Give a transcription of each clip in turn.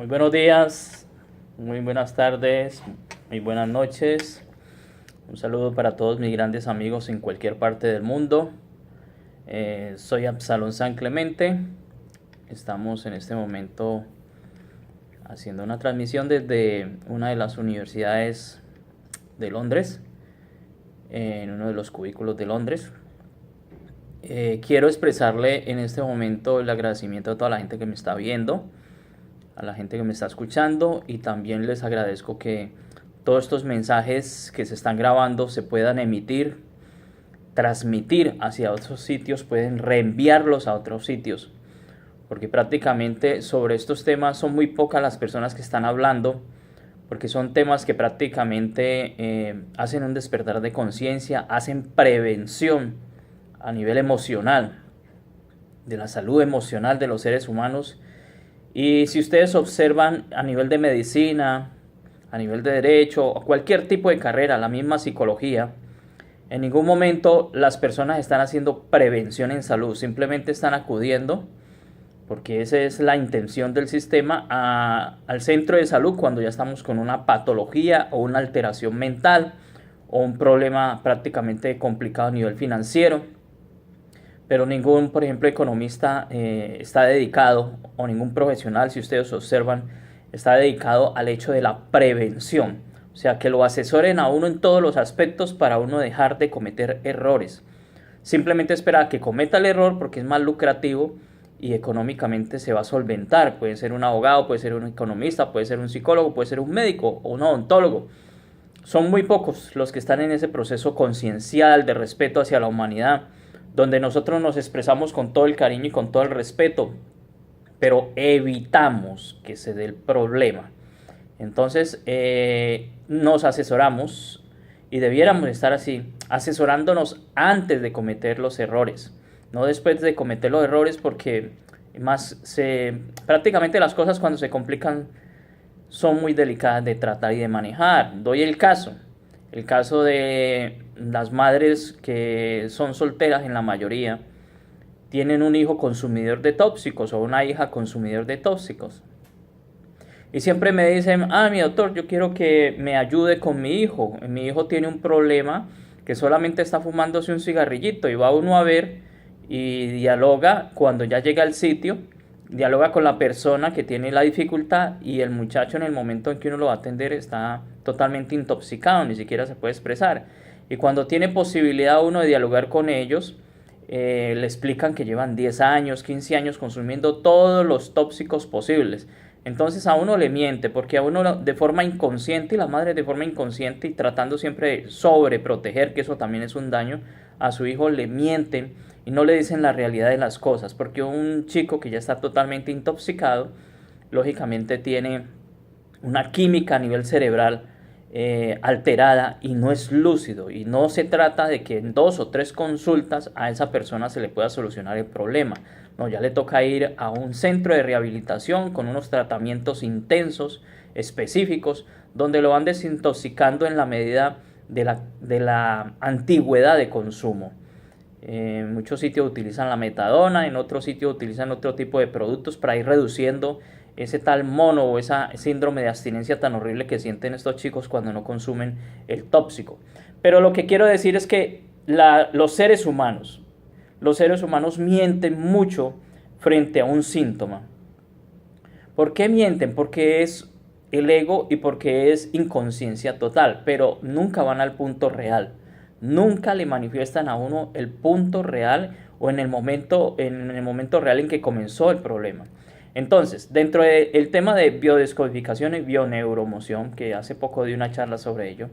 Muy buenos días, muy buenas tardes, muy buenas noches. Un saludo para todos mis grandes amigos en cualquier parte del mundo. Soy Absalón San Clemente. Estamos en este momento haciendo una transmisión desde una de las universidades de Londres, en uno de los cubículos de Londres. Quiero expresarle en este momento el agradecimiento a toda la gente que me está viendo, a la gente que me está escuchando, y también les agradezco que todos estos mensajes que se están grabando se puedan emitir, transmitir hacia otros sitios, pueden reenviarlos a otros sitios, porque prácticamente sobre estos temas son muy pocas las personas que están hablando, porque son temas que prácticamente hacen un despertar de conciencia, hacen prevención a nivel emocional, de la salud emocional de los seres humanos. Y si ustedes observan a nivel de medicina, a nivel de derecho, o cualquier tipo de carrera, la misma psicología, en ningún momento las personas están haciendo prevención en salud, simplemente están acudiendo, porque esa es la intención del sistema, al centro de salud cuando ya estamos con una patología o una alteración mental o un problema prácticamente complicado a nivel financiero. Pero ningún, por ejemplo, economista está dedicado, o ningún profesional, si ustedes observan, está dedicado al hecho de la prevención. O sea, que lo asesoren a uno en todos los aspectos para uno dejar de cometer errores. Simplemente espera a que cometa el error porque es más lucrativo y económicamente se va a solventar. Puede ser un abogado, puede ser un economista, puede ser un psicólogo, puede ser un médico o un odontólogo. Son muy pocos los que están en ese proceso conciencial de respeto hacia la humanidad, donde nosotros nos expresamos con todo el cariño y con todo el respeto, pero evitamos que se dé el problema. Entonces nos asesoramos, y debiéramos estar así, asesorándonos antes de cometer los errores, no después de cometer los errores, porque prácticamente las cosas cuando se complican son muy delicadas de tratar y de manejar. Doy el caso de las madres que son solteras, en la mayoría tienen un hijo consumidor de tóxicos o una hija consumidor de tóxicos, y siempre me dicen: mi doctor, yo quiero que me ayude con mi hijo tiene un problema, que solamente está fumándose un cigarrillito. Y va uno a ver y dialoga, cuando ya llega al sitio, dialoga con la persona que tiene la dificultad, y el muchacho, en el momento en que uno lo va a atender, está totalmente intoxicado, ni siquiera se puede expresar. Y cuando tiene posibilidad uno de dialogar con ellos, le explican que llevan 10 años, 15 años consumiendo todos los tóxicos posibles. Entonces a uno le miente, porque a uno de forma inconsciente, y la madre de forma inconsciente, y tratando siempre de sobreproteger, que eso también es un daño, a su hijo le mienten y no le dicen la realidad de las cosas, porque un chico que ya está totalmente intoxicado, lógicamente tiene una química a nivel cerebral alterada, y no es lúcido, y no se trata de que en 2 o 3 consultas a esa persona se le pueda solucionar el problema. No, ya le toca ir a un centro de rehabilitación con unos tratamientos intensos, específicos, donde lo van desintoxicando en la medida de la antigüedad de consumo. En muchos sitios utilizan la metadona, en otros sitios utilizan otro tipo de productos para ir reduciendo ese tal mono o esa síndrome de abstinencia tan horrible que sienten estos chicos cuando no consumen el tóxico. Pero lo que quiero decir es que los seres humanos mienten mucho frente a un síntoma. ¿Por qué mienten? Porque es el ego y porque es inconsciencia total, pero nunca van al punto real. Nunca le manifiestan a uno el punto real, o en el momento real en que comenzó el problema. Entonces, dentro del tema de biodescodificación y bioneuromoción, que hace poco di una charla sobre ello,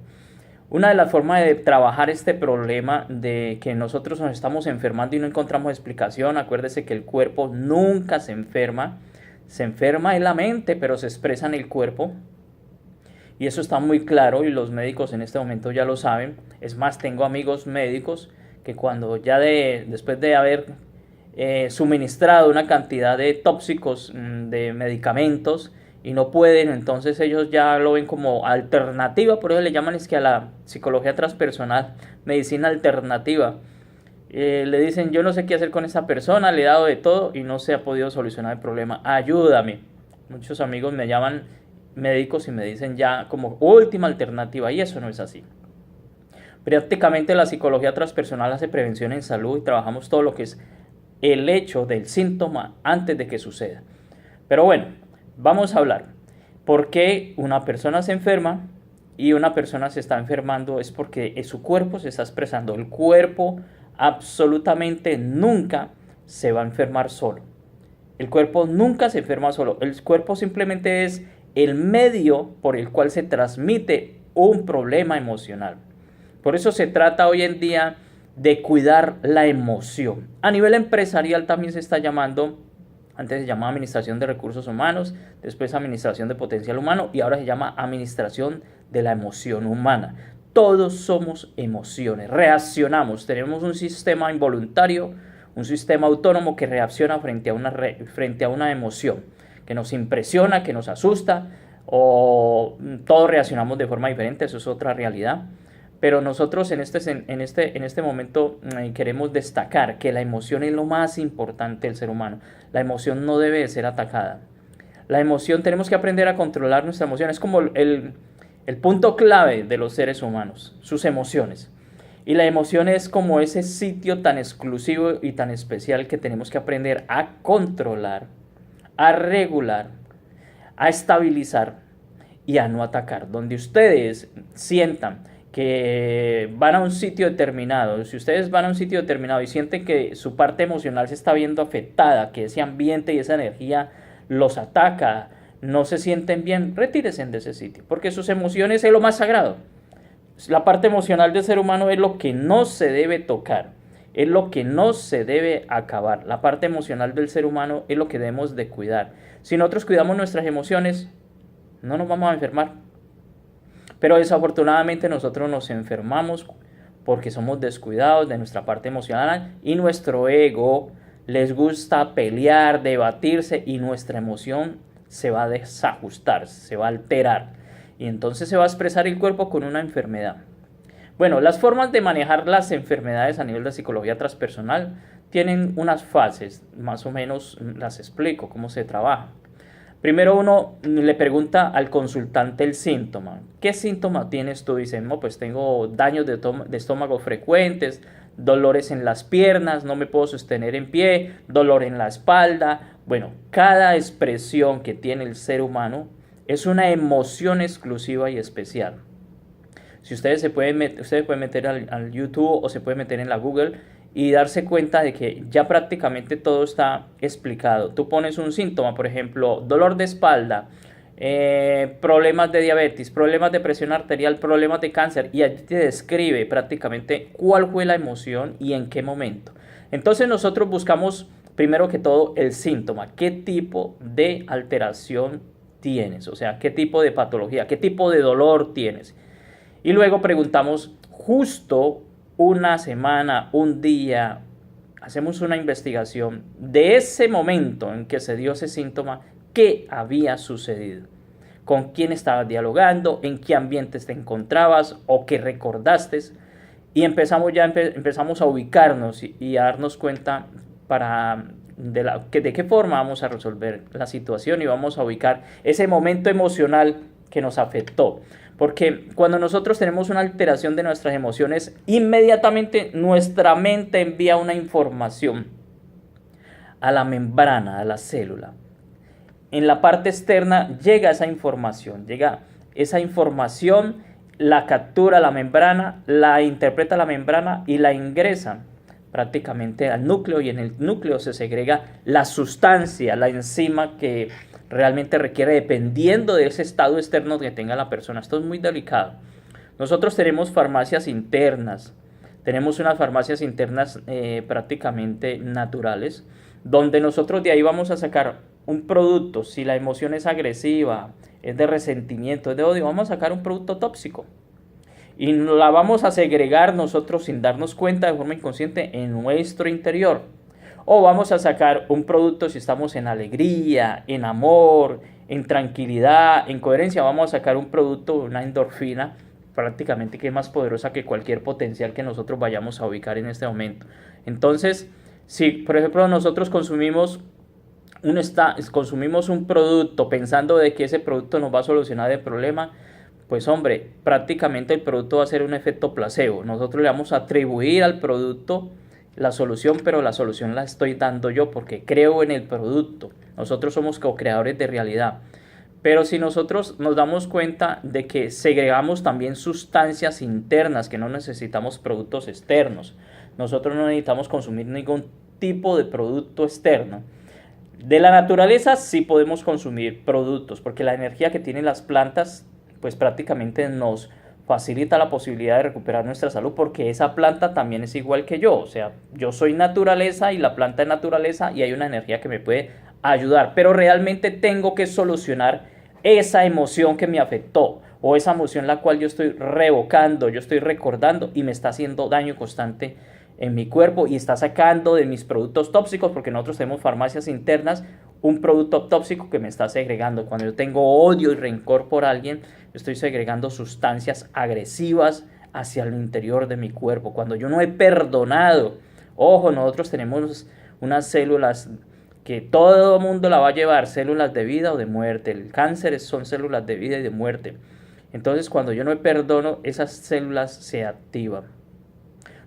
una de las formas de trabajar este problema de que nosotros nos estamos enfermando y no encontramos explicación. Acuérdese que el cuerpo nunca se enferma en la mente, pero se expresa en el cuerpo. Y eso está muy claro, y los médicos en este momento ya lo saben. Es más, tengo amigos médicos que después de haber suministrado una cantidad de tóxicos, de medicamentos, y no pueden, entonces ellos ya lo ven como alternativa. Por eso le llaman a la psicología transpersonal medicina alternativa. Le dicen: yo no sé qué hacer con esta persona, le he dado de todo y no se ha podido solucionar el problema, ayúdame. Muchos amigos me llaman médicos y me dicen ya como última alternativa, y eso no es así. Prácticamente la psicología transpersonal hace prevención en salud y trabajamos todo lo que es el hecho del síntoma antes de que suceda. Pero bueno, vamos a hablar. ¿Por qué una persona se enferma y una persona se está enfermando? Es porque su cuerpo se está expresando. El cuerpo absolutamente nunca se va a enfermar solo. El cuerpo nunca se enferma solo. El cuerpo simplemente es el medio por el cual se transmite un problema emocional. Por eso se trata hoy en día de cuidar la emoción. A nivel empresarial también se está llamando, antes se llamaba Administración de Recursos Humanos, después Administración de Potencial Humano y ahora se llama Administración de la Emoción Humana. Todos somos emociones, reaccionamos, tenemos un sistema involuntario, un sistema autónomo que reacciona frente a una emoción, que nos impresiona, que nos asusta, o todos reaccionamos de forma diferente, eso es otra realidad. Pero nosotros en este momento queremos destacar que la emoción es lo más importante del ser humano. La emoción no debe de ser atacada. La emoción, tenemos que aprender a controlar nuestra emoción. Es como el punto clave de los seres humanos, sus emociones. Y la emoción es como ese sitio tan exclusivo y tan especial que tenemos que aprender a controlar, a regular, a estabilizar y a no atacar. Donde ustedes sientan que van a un sitio determinado, si ustedes van a un sitio determinado y sienten que su parte emocional se está viendo afectada, que ese ambiente y esa energía los ataca, no se sienten bien, retírense de ese sitio, porque sus emociones es lo más sagrado. La parte emocional del ser humano es lo que no se debe tocar, es lo que no se debe acabar. La parte emocional del ser humano es lo que debemos de cuidar. Si nosotros cuidamos nuestras emociones, no nos vamos a enfermar. Pero desafortunadamente nosotros nos enfermamos porque somos descuidados de nuestra parte emocional y nuestro ego les gusta pelear, debatirse y nuestra emoción se va a desajustar, se va a alterar y entonces se va a expresar el cuerpo con una enfermedad. Bueno, las formas de manejar las enfermedades a nivel de psicología transpersonal tienen unas fases, más o menos las explico cómo se trabaja. Primero uno le pregunta al consultante el síntoma. ¿Qué síntoma tienes tú? Dicen, no, pues tengo daños de estómago frecuentes, dolores en las piernas, no me puedo sostener en pie, dolor en la espalda. Bueno, cada expresión que tiene el ser humano es una emoción exclusiva y especial. Si ustedes pueden meter al YouTube o se pueden meter en la Google y darse cuenta de que ya prácticamente todo está explicado. Tú pones un síntoma, por ejemplo, dolor de espalda, problemas de diabetes, problemas de presión arterial, problemas de cáncer, y allí te describe prácticamente cuál fue la emoción y en qué momento. Entonces nosotros buscamos primero que todo el síntoma, qué tipo de alteración tienes, o sea, qué tipo de patología, qué tipo de dolor tienes. Y luego preguntamos justo una semana, un día, hacemos una investigación de ese momento en que se dio ese síntoma, qué había sucedido, con quién estabas dialogando, en qué ambiente te encontrabas o qué recordaste, y empezamos a ubicarnos y a darnos cuenta de qué forma vamos a resolver la situación y vamos a ubicar ese momento emocional que nos afectó. Porque cuando nosotros tenemos una alteración de nuestras emociones, inmediatamente nuestra mente envía una información a la membrana, a la célula. En la parte externa llega esa información, la captura la membrana, la interpreta la membrana y la ingresa prácticamente al núcleo, y en el núcleo se segrega la sustancia, la enzima que realmente requiere dependiendo de ese estado externo que tenga la persona. Esto es muy delicado. Nosotros tenemos farmacias internas, tenemos unas farmacias internas prácticamente naturales, donde nosotros de ahí vamos a sacar un producto. Si la emoción es agresiva, es de resentimiento, es de odio, vamos a sacar un producto tóxico y la vamos a segregar nosotros sin darnos cuenta de forma inconsciente en nuestro interior. O vamos a sacar un producto si estamos en alegría, en amor, en tranquilidad, en coherencia. Vamos a sacar un producto, una endorfina, prácticamente que es más poderosa que cualquier potencial que nosotros vayamos a ubicar en este momento. Entonces, si por ejemplo nosotros consumimos consumimos un producto pensando de que ese producto nos va a solucionar el problema, pues hombre, prácticamente el producto va a ser un efecto placebo. Nosotros le vamos a atribuir al producto la solución, pero la solución la estoy dando yo porque creo en el producto. Nosotros somos co-creadores de realidad. Pero si nosotros nos damos cuenta de que segregamos también sustancias internas, que no necesitamos productos externos, nosotros no necesitamos consumir ningún tipo de producto externo. De la naturaleza sí podemos consumir productos, porque la energía que tienen las plantas, pues prácticamente nos facilita la posibilidad de recuperar nuestra salud, porque esa planta también es igual que yo. O sea, yo soy naturaleza y la planta es naturaleza y hay una energía que me puede ayudar, pero realmente tengo que solucionar esa emoción que me afectó o esa emoción la cual yo estoy revocando, yo estoy recordando y me está haciendo daño constante en mi cuerpo y está sacando de mis productos tóxicos, porque nosotros tenemos farmacias internas, un producto tóxico que me está segregando. Cuando yo tengo odio y rencor por alguien, yo estoy segregando sustancias agresivas hacia el interior de mi cuerpo. Cuando yo no he perdonado, ojo, nosotros tenemos unas células que todo el mundo la va a llevar, células de vida o de muerte. El cáncer son células de vida y de muerte. Entonces, cuando yo no perdono, esas células se activan.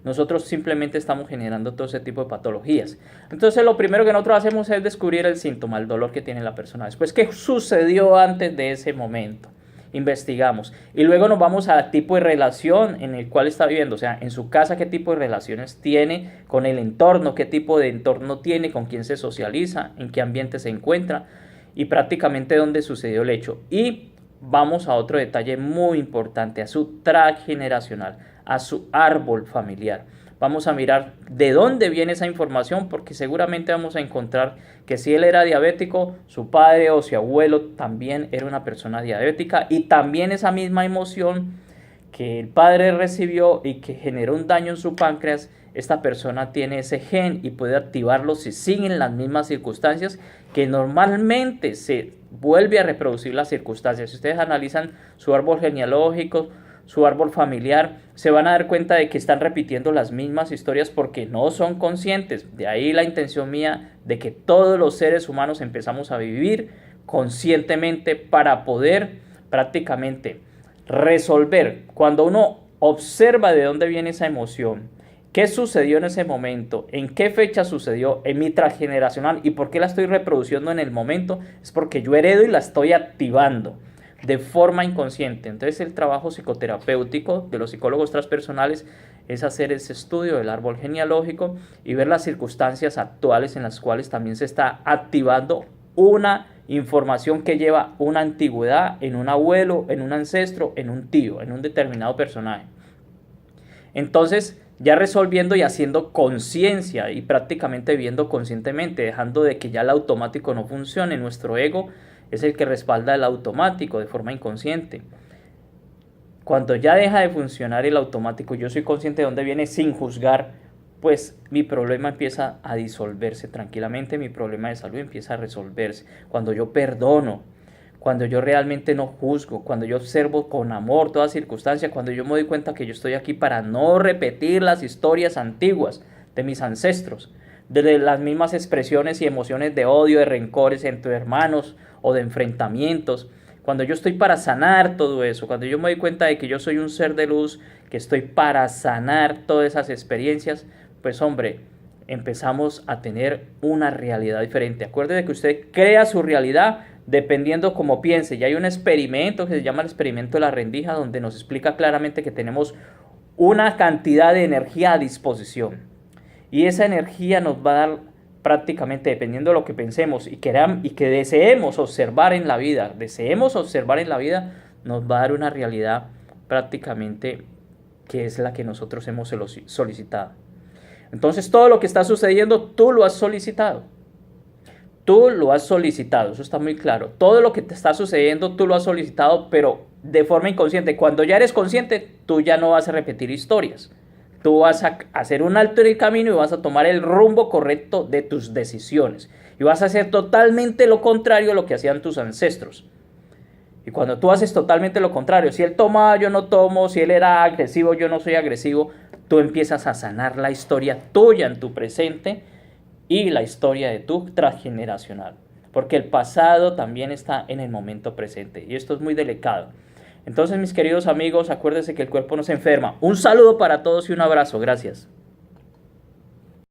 Nosotros simplemente estamos generando todo ese tipo de patologías. Entonces, lo primero que nosotros hacemos es descubrir el síntoma, el dolor que tiene la persona. Después, ¿qué sucedió antes de ese momento? Investigamos. Y luego nos vamos al tipo de relación en el cual está viviendo. O sea, en su casa, ¿qué tipo de relaciones tiene con el entorno? ¿Qué tipo de entorno tiene? ¿Con quién se socializa? ¿En qué ambiente se encuentra? Y prácticamente dónde sucedió el hecho. Y vamos a otro detalle muy importante, a su transgeneracional, a su árbol familiar. Vamos a mirar de dónde viene esa información, porque seguramente vamos a encontrar que si él era diabético, su padre o su abuelo también era una persona diabética, y también esa misma emoción que el padre recibió y que generó un daño en su páncreas, esta persona tiene ese gen y puede activarlo si siguen las mismas circunstancias, que normalmente se vuelve a reproducir las circunstancias. Si ustedes analizan su árbol genealógico, su árbol familiar, se van a dar cuenta de que están repitiendo las mismas historias porque no son conscientes. De ahí la intención mía de que todos los seres humanos empezamos a vivir conscientemente para poder prácticamente resolver. Cuando uno observa de dónde viene esa emoción, qué sucedió en ese momento, en qué fecha sucedió, en mi transgeneracional y por qué la estoy reproduciendo en el momento, es porque yo heredo y la estoy activando de forma inconsciente. Entonces el trabajo psicoterapéutico de los psicólogos transpersonales es hacer ese estudio del árbol genealógico y ver las circunstancias actuales en las cuales también se está activando una información que lleva una antigüedad en un abuelo, en un ancestro, en un tío, en un determinado personaje. Entonces, ya resolviendo y haciendo conciencia y prácticamente viviendo conscientemente, dejando de que ya el automático no funcione, nuestro ego es el que respalda el automático de forma inconsciente. Cuando ya deja de funcionar el automático, yo soy consciente de dónde viene sin juzgar, pues mi problema empieza a disolverse tranquilamente, mi problema de salud empieza a resolverse. Cuando yo perdono, cuando yo realmente no juzgo, cuando yo observo con amor toda circunstancia, cuando yo me doy cuenta que yo estoy aquí para no repetir las historias antiguas de mis ancestros, de las mismas expresiones y emociones de odio, de rencores entre hermanos o de enfrentamientos, cuando yo estoy para sanar todo eso, cuando yo me doy cuenta de que yo soy un ser de luz, que estoy para sanar todas esas experiencias, pues hombre, empezamos a tener una realidad diferente. Acuérdese que usted crea su realidad dependiendo cómo piense. Y hay un experimento que se llama el experimento de la rendija, donde nos explica claramente que tenemos una cantidad de energía a disposición. Y esa energía nos va a dar prácticamente, dependiendo de lo que pensemos y que deseemos observar en la vida, nos va a dar una realidad prácticamente que es la que nosotros hemos solicitado. Entonces todo lo que está sucediendo, tú lo has solicitado. Tú lo has solicitado, eso está muy claro. Todo lo que te está sucediendo, tú lo has solicitado, pero de forma inconsciente. Cuando ya eres consciente, tú ya no vas a repetir historias. Tú vas a hacer un alto en el camino y vas a tomar el rumbo correcto de tus decisiones. Y vas a hacer totalmente lo contrario de lo que hacían tus ancestros. Y cuando tú haces totalmente lo contrario, si él tomaba, yo no tomo, si él era agresivo, yo no soy agresivo, tú empiezas a sanar la historia tuya en tu presente y la historia de tu transgeneracional. porque el pasado también está en el momento presente y esto es muy delicado. Entonces, mis queridos amigos, acuérdense que el cuerpo no se enferma. Un saludo para todos y un abrazo. Gracias.